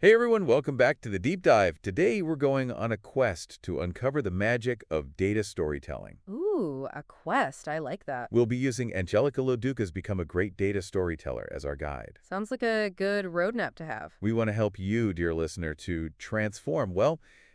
Hey everyone, welcome back to the Deep Dive. Today we're going on a quest to uncover the magic of data storytelling. Ooh, a quest. I like that. We'll be using Angelica Loduca's Become a Great Data Storyteller as our guide. Sounds like a good roadmap to have. We want to help you, dear listener, to transform,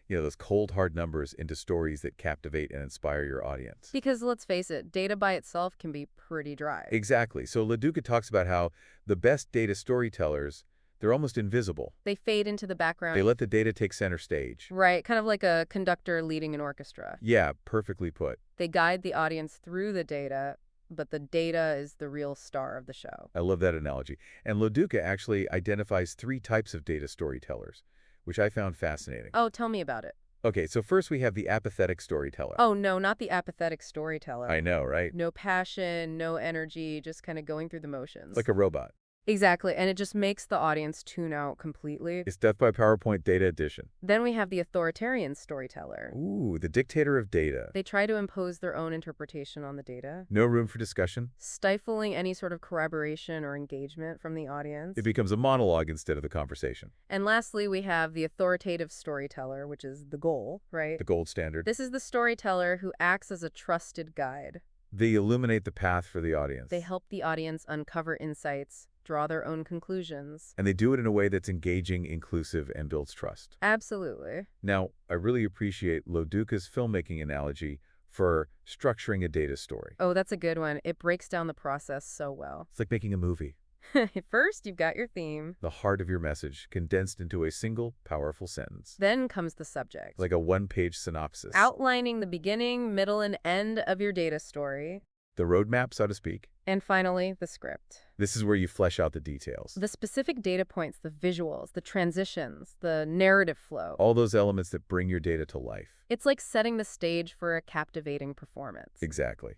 those cold, hard numbers into stories that captivate and inspire your audience. Because let's face it, data by itself can be pretty dry. Exactly. So Loduca talks about how the best data storytellers, they're almost invisible. They fade into the They background. let the data take center stage. Right, kind of like a conductor leading an orchestra. Yeah, perfectly put. They guide the audience through the data, but the data is the real star of the show. I love that analogy. And Loduca actually identifies three types of data storytellers, which I found fascinating. Oh, tell me about it. Okay, so first we have the apathetic storyteller. Oh, no, not the apathetic storyteller. I know, right? No passion, no energy, just kind of going through the motions. Like a robot. Exactly, and it just makes the audience tune out completely. It's death by PowerPoint data edition. Then we have the authoritarian storyteller. Ooh, the dictator of data. They try to impose their own interpretation on the data, No room for discussion. stifling any sort of corroboration or engagement from the audience. It becomes a monologue instead of the conversation. And lastly, we have the authoritative storyteller, which is the goal, right? The gold standard. This is the storyteller who acts as a trusted guide. They illuminate the path for the audience. They help the audience uncover insights, draw their own conclusions. And they do it in a way that's engaging, inclusive, and builds trust. Absolutely. Now, I really appreciate Loduca's filmmaking analogy for structuring a data story. Oh, that's a good one. It breaks down the process so well. It's like making a movie. First, you've got your theme. The heart of your message condensed into a single, powerful sentence. Then comes the subject. Like a one-page synopsis. Outlining the beginning, middle, and end of your data story. The roadmap, so to speak. And finally, the script. This is where you flesh out the details. The specific data points, the visuals, the transitions, the narrative flow. All those elements that bring your data to life. It's like setting the stage for a captivating performance. Exactly.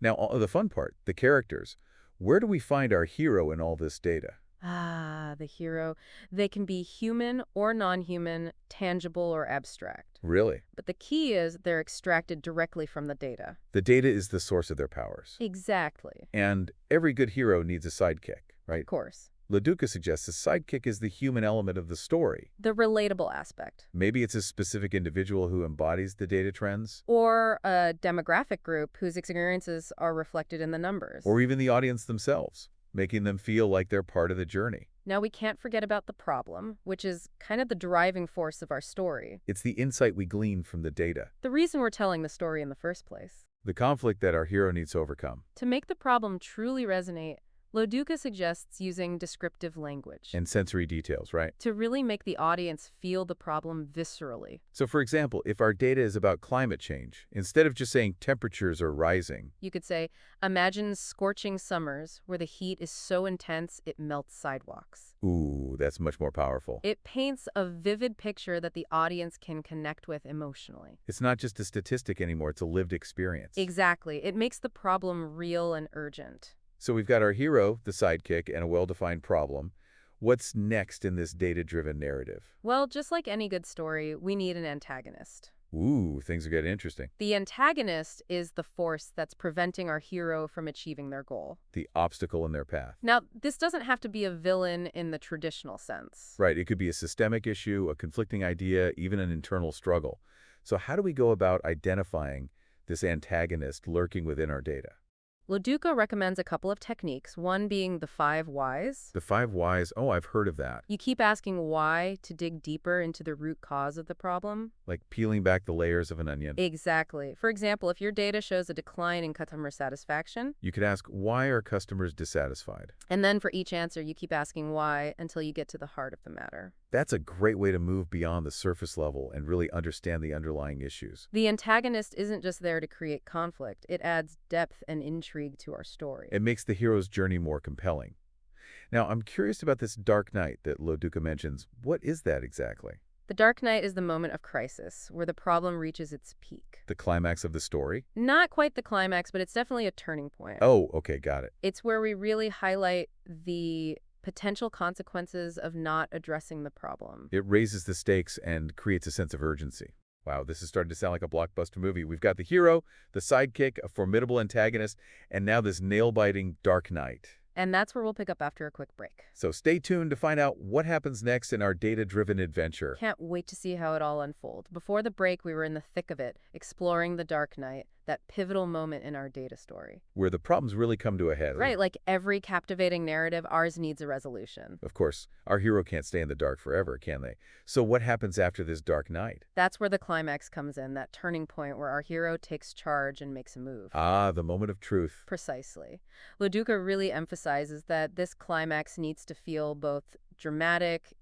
Now, the fun part, the characters. Where do we find our hero in all this data? Ah, the hero. They can be human or non-human, tangible or abstract. Really? But the key is they're extracted directly from the data. The data is the source of their powers. Exactly. And every good hero needs a sidekick, right? Of course. Loduca suggests a sidekick is the human element of the story. The relatable aspect. Maybe it's a specific individual who embodies the data trends. Or a demographic group whose experiences are reflected in the numbers. Or even the audience themselves, making them feel like they're part of the journey. Now, we can't forget about the problem, which is kind of the driving force of our story. It's the insight we glean from the data. The reason we're telling the story in the first place. The conflict that our hero needs to overcome. To make the problem truly resonate, Loduca suggests using descriptive language. And sensory details, right? To really make the audience feel the problem viscerally. So for example, if our data is about climate change, instead of just saying temperatures are rising, You could say, imagine scorching summers where the heat is so intense it melts sidewalks. ooh, that's much more powerful. It paints a vivid picture that the audience can connect with emotionally. It's not just a statistic anymore, it's a lived experience. Exactly. It makes the problem real and urgent. So we've got our hero, the sidekick, and a well-defined problem. What's next in this data-driven narrative? Well, just like any good story, we need an antagonist. Ooh, things are getting interesting. The antagonist is the force that's preventing our hero from achieving their goal. The obstacle in their path. Now, this doesn't have to be a villain in the traditional sense. Right, it could be a systemic issue, a conflicting idea, even an internal struggle. So how do we go about identifying this antagonist lurking within our data? Loduca recommends a couple of techniques, one being the 5 whys. The 5 whys, oh, I've heard of that. You keep asking why to dig deeper into the root cause of the problem. Like peeling back the layers of an onion. Exactly. For example, if your data shows a decline in customer satisfaction, You could ask, why are customers dissatisfied? and then for each answer you keep asking why until you get to the heart of the matter. That's a great way to move beyond the surface level and really understand the underlying issues. The antagonist isn't just there to create conflict, it adds depth and intrigue to our story. It makes the hero's journey more compelling. Now, I'm curious about this dark night that Loduca mentions. What is that exactly? The Dark Night is the moment of crisis, where the problem reaches its peak. The climax of the story? Not quite the climax, but it's definitely a turning point. Oh, okay, got it. It's where we really highlight the potential consequences of not addressing the problem. It raises the stakes and creates a sense of urgency. Wow, this is starting to sound like a blockbuster movie. We've got the hero, the sidekick, a formidable antagonist, and now this nail-biting dark night. And that's where we'll pick up after a quick break. So stay tuned to find out what happens next in our data-driven adventure. Can't wait to see how it all unfolds. Before the break, we were in the thick of it, exploring the Dark Knight, that pivotal moment in our data story. Where the problems really come to a head. Right, like every captivating narrative, ours needs a resolution. Of course, our hero can't stay in the dark forever, can they? So what happens after this dark night? That's where the climax comes in, that turning point where our hero takes charge and makes a move. Ah, the moment of truth. Precisely. Laduca really emphasizes that this climax needs to feel both dramatic,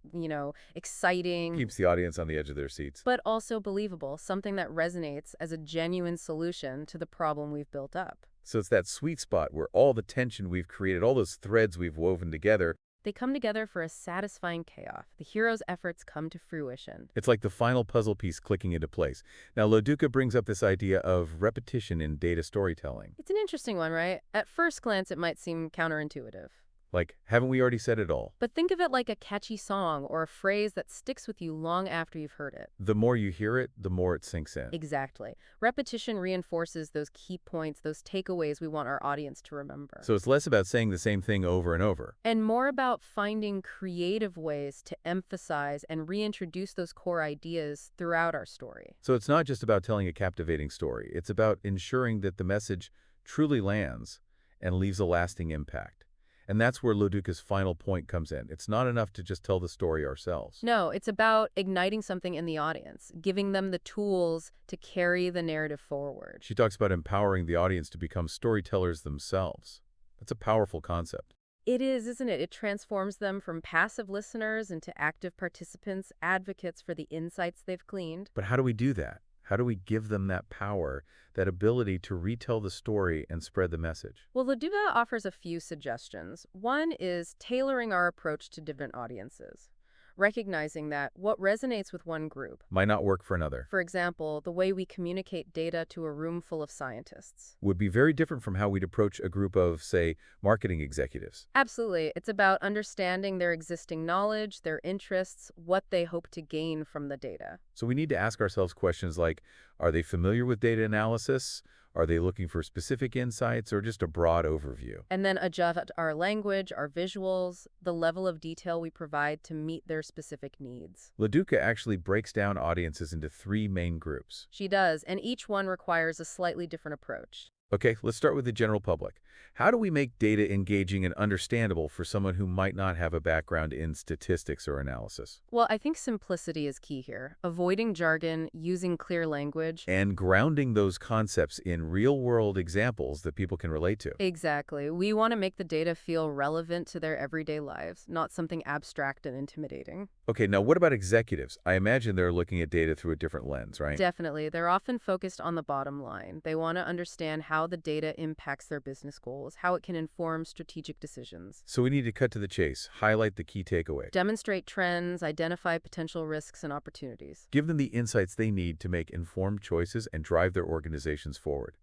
exciting, Keeps the audience on the edge of their seats. but also believable, something that resonates as a genuine solution to the problem we've built up. So it's that sweet spot where all the tension we've created, all those threads we've woven together, They come together for a satisfying payoff. The hero's efforts come to fruition. it's like the final puzzle piece clicking into place. Now, Loduca brings up this idea of repetition in data storytelling. It's an interesting one, right? At first glance, it might seem counterintuitive. Like, haven't we already said it all? But think of it like a catchy song or a phrase that sticks with you long after you've heard it. The more you hear it, the more it sinks in. Exactly. Repetition reinforces those key points, those takeaways we want our audience to remember. So it's less about saying the same thing over and over. And more about finding creative ways to emphasize and reintroduce those core ideas throughout our story. So it's not just about telling a captivating story. It's about ensuring that the message truly lands and leaves a lasting impact. And that's where Loduca's final point comes in. It's not enough to just tell the story ourselves. No, it's about igniting something in the audience, giving them the tools to carry the narrative forward. She talks about empowering the audience to become storytellers themselves. That's a powerful concept. It is, isn't it? It transforms them from passive listeners into active participants, advocates for the insights they've gleaned. But how do we do that? How do we give them that power, that ability to retell the story and spread the message? Well, Laduva offers a few suggestions. One is tailoring our approach to different audiences, recognizing that what resonates with one group, Might not work for another. for example, the way we communicate data to a room full of scientists. Would be very different from how we'd approach a group of, say, marketing executives. Absolutely. It's about understanding their existing knowledge, their interests, what they hope to gain from the data. So we need to ask ourselves questions like, are they familiar with data analysis? Are they looking for specific insights or just a broad overview? And then adjust our language, our visuals, the level of detail we provide to meet their specific needs. Laduca actually breaks down audiences into three main groups. She does, and each one requires a slightly different approach. Okay, let's start with the general public. How do we make data engaging and understandable for someone who might not have a background in statistics or analysis? Well, I think simplicity is key here. Avoiding jargon, using clear language. And grounding those concepts in real-world examples that people can relate to. Exactly. We want to make the data feel relevant to their everyday lives, not something abstract and intimidating. Okay, now what about executives? I imagine they're looking at data through a different lens, right? Definitely. They're often focused on the bottom line. They want to understand how the data impacts their business goals, how it can inform strategic decisions. So we need to cut to the chase, highlight the key takeaway. Demonstrate trends, identify potential risks and opportunities. Give them the insights they need to make informed choices and drive their organizations forward.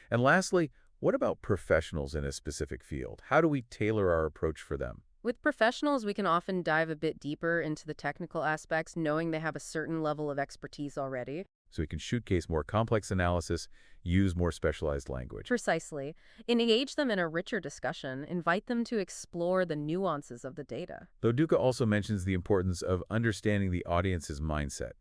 And lastly, what about professionals in a specific field? How do we tailor our approach for them? With professionals, we can often dive a bit deeper into the technical aspects, knowing they have a certain level of expertise already. So we can showcase more complex analysis, use more specialized language. Precisely. Engage them in a richer discussion, invite them to explore the nuances of the data. Loduca also mentions the importance of understanding the audience's mindset.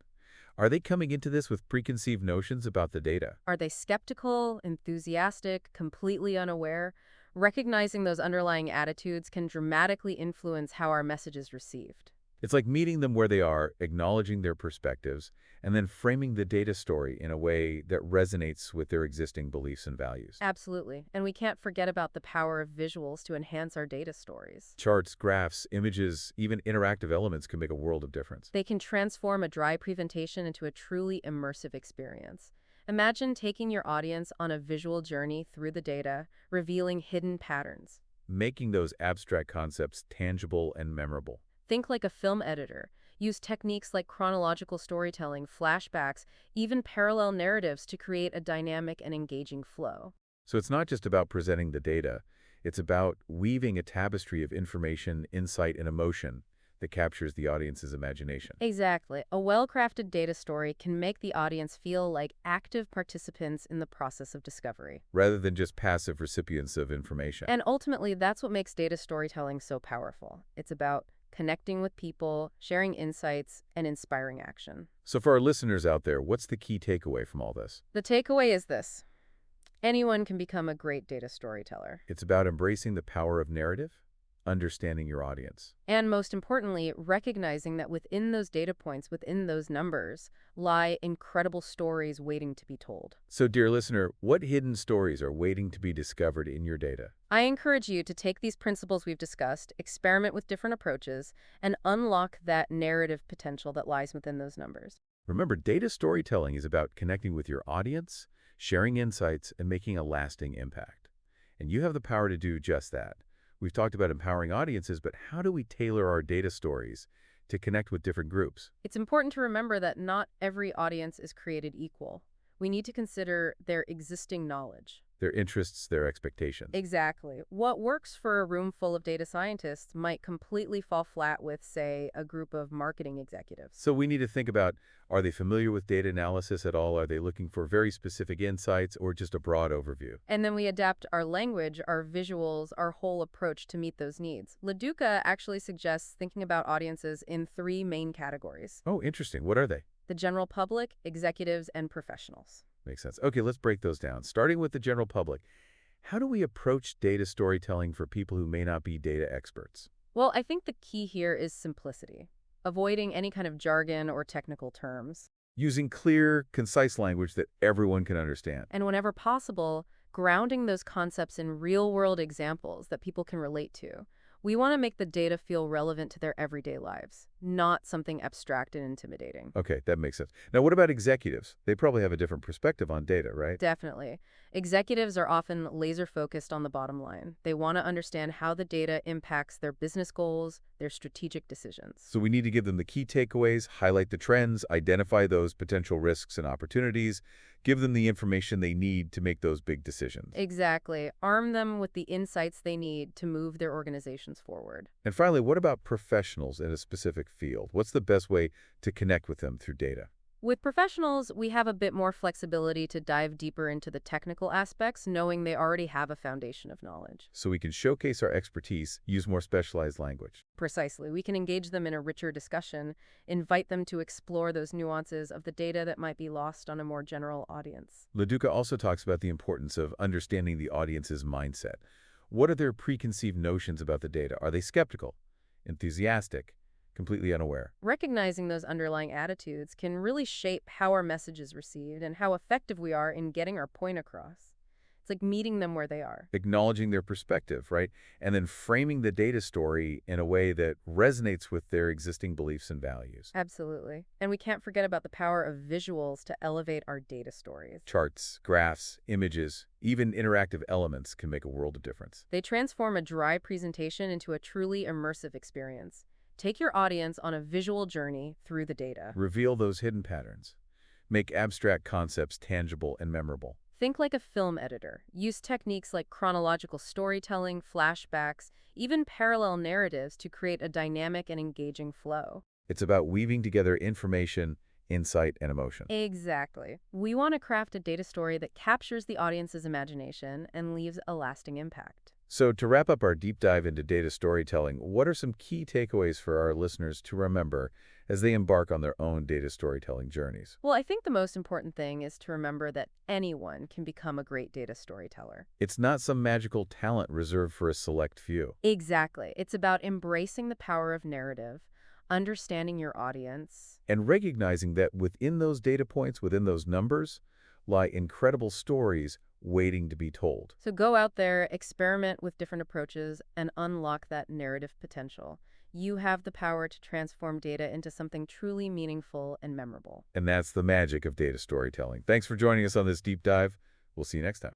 Are they coming into this with preconceived notions about the data? Are they skeptical, enthusiastic, completely unaware? Recognizing those underlying attitudes can dramatically influence how our message is received. It's like meeting them where they are, acknowledging their perspectives, and then framing the data story in a way that resonates with their existing beliefs and values. Absolutely. And we can't forget about the power of visuals to enhance our data stories. Charts, graphs, images, even interactive elements can make a world of difference. They can transform a dry presentation into a truly immersive experience. Imagine taking your audience on a visual journey through the data, revealing hidden patterns. Making those abstract concepts tangible and memorable. Think like a film editor. Use techniques like chronological storytelling, flashbacks, even parallel narratives to create a dynamic and engaging flow. So it's not just about presenting the data. It's about weaving a tapestry of information, insight, and emotion that captures the audience's imagination. Exactly. A well-crafted data story can make the audience feel like active participants in the process of discovery. Rather than just passive recipients of information. And ultimately, that's what makes data storytelling so powerful. It's about connecting with people, sharing insights, and inspiring action. So for our listeners out there, what's the key takeaway from all this? The takeaway is this: anyone can become a great data storyteller. It's about embracing the power of narrative, understanding your audience. And most importantly, recognizing that within those data points, within those numbers, lie incredible stories waiting to be told. So, dear listener, what hidden stories are waiting to be discovered in your data? I encourage you to take these principles we've discussed, experiment with different approaches, and unlock that narrative potential that lies within those numbers. Remember, data storytelling is about connecting with your audience, sharing insights, and making a lasting impact. And you have the power to do just that. We've talked about empowering audiences, but how do we tailor our data stories to connect with different groups? It's important to remember that not every audience is created equal. We need to consider their existing knowledge. Their interests, their expectations. Exactly. What works for a room full of data scientists might completely fall flat with, say, a group of marketing executives. So we need to think about, are they familiar with data analysis at all? Are they looking for very specific insights or just a broad overview? And then we adapt our language, our visuals, our whole approach to meet those needs. Leduca actually suggests thinking about audiences in three main categories: Oh, interesting. What are they? the general public, executives, and professionals. Makes sense. Okay, let's break those down. Starting with the general public, how do we approach data storytelling for people who may not be data experts? Well, I think the key here is simplicity, avoiding any kind of jargon or technical terms. Using clear, concise language that everyone can understand. And whenever possible, grounding those concepts in real-world examples that people can relate to. We want to make the data feel relevant to their everyday lives, not something abstract and intimidating. Okay, that makes sense. Now, what about executives? They probably have a different perspective on data, right? Definitely. Executives are often laser-focused on the bottom line. They want to understand how the data impacts their business goals, their strategic decisions. So we need to give them the key takeaways, highlight the trends, identify those potential risks and opportunities, give them the information they need to make those big decisions. Exactly. Arm them with the insights they need to move their organizations forward. And finally, what about professionals in a specific field? What's the best way to connect with them through data? With professionals, we have a bit more flexibility to dive deeper into the technical aspects, knowing they already have a foundation of knowledge. So we can showcase our expertise, use more specialized language. Precisely. We can engage them in a richer discussion, invite them to explore those nuances of the data that might be lost on a more general audience. Leduca also talks about the importance of understanding the audience's mindset. What are their preconceived notions about the data? Are they skeptical, enthusiastic, completely unaware? Recognizing those underlying attitudes can really shape how our message is received and how effective we are in getting our point across. It's like meeting them where they are. Acknowledging their perspective, right? And then framing the data story in a way that resonates with their existing beliefs and values. Absolutely. And we can't forget about the power of visuals to elevate our data stories. Charts, graphs, images, even interactive elements can make a world of difference. They transform a dry presentation into a truly immersive experience. Take your audience on a visual journey through the data. Reveal those hidden patterns. Make abstract concepts tangible and memorable. Think like a film editor. Use techniques like chronological storytelling, flashbacks, even parallel narratives to create a dynamic and engaging flow. It's about weaving together information, insight, and emotion. Exactly. We want to craft a data story that captures the audience's imagination and leaves a lasting impact. So to wrap up our deep dive into data storytelling, what are some key takeaways for our listeners to remember as they embark on their own data storytelling journeys? Well, I think the most important thing is to remember that anyone can become a great data storyteller. It's not some magical talent reserved for a select few. Exactly. It's about embracing the power of narrative, understanding your audience, And recognizing that within those data points, within those numbers, lie incredible stories waiting to be told. so go out there, experiment with different approaches, and unlock that narrative potential. You have the power to transform data into something truly meaningful and memorable. And that's the magic of data storytelling. Thanks for joining us on this deep dive. We'll see you next time.